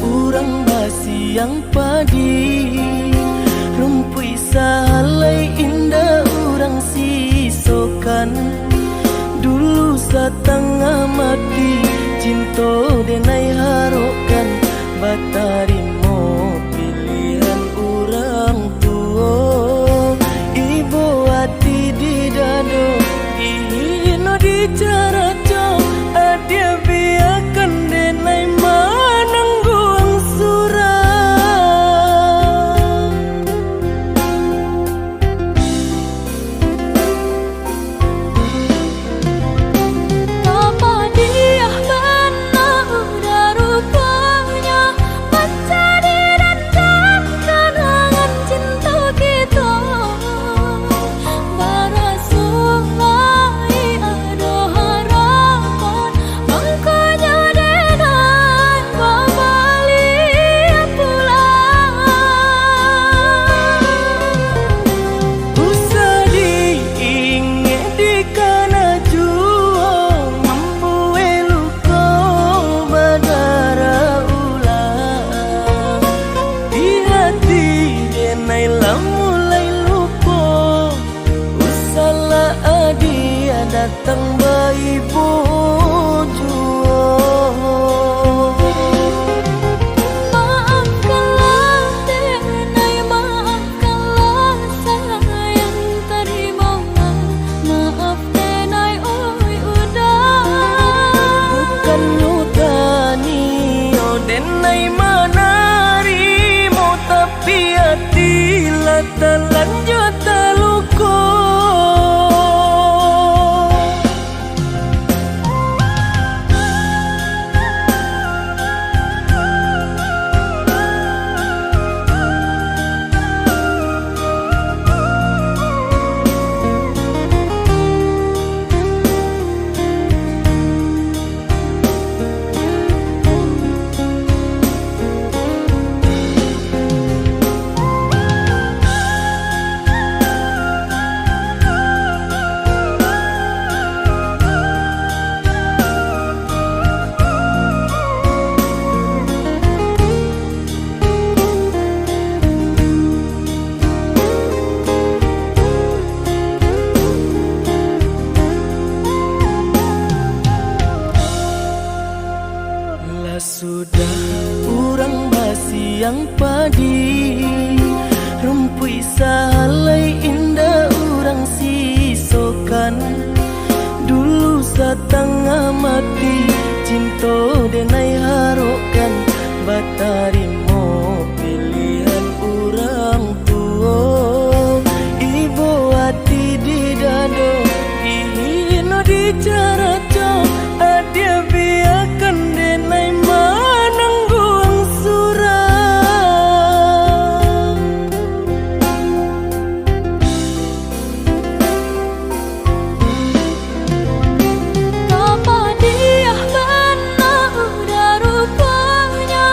urang basiang padi, rumpui salai indah urang sisokan. Dulu satengah mati cinto denai harokan, batarimo pilihan urang tua. Ibu hati di dado dihino di cara cok, adia biarkan denai manangguang surah. Datang bayi bojo, maafkanlah denai, maafkanlah sayang terima, maaf denai oi udah. Bukan nutani oh denai manarimo, tapi hati latan lanjut taluko. Sudah urang basiang padi, rumpui salai indah urang sisokan. Dulu satengah mati cinto denai harokan, batarimo pilihan urang tua. Ibu hati di dado dihino di cara cok, adia biarkan denai manangguang surah. Apa dia benar udah rupanya,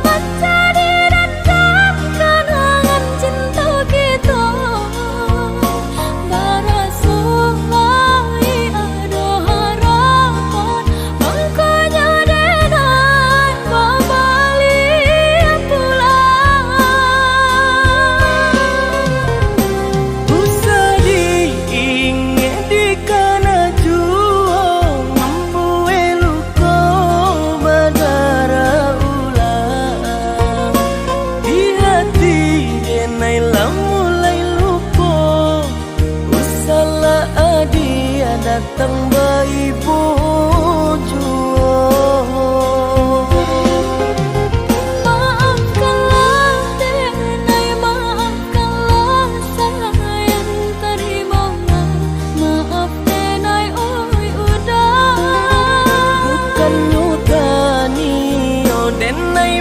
baca direndam kenangan cinta kita. Barasullai ada harapan, makanya denai kembali pulang. Usah diingat di kana jua, mampu eluko badara ulang. Di hati denai mulai lupo, usahlah adia datang bayi bojo. Maafkanlah denai, maafkanlah sayang terima, maaf denai oi udah. Bukan nutani oh denai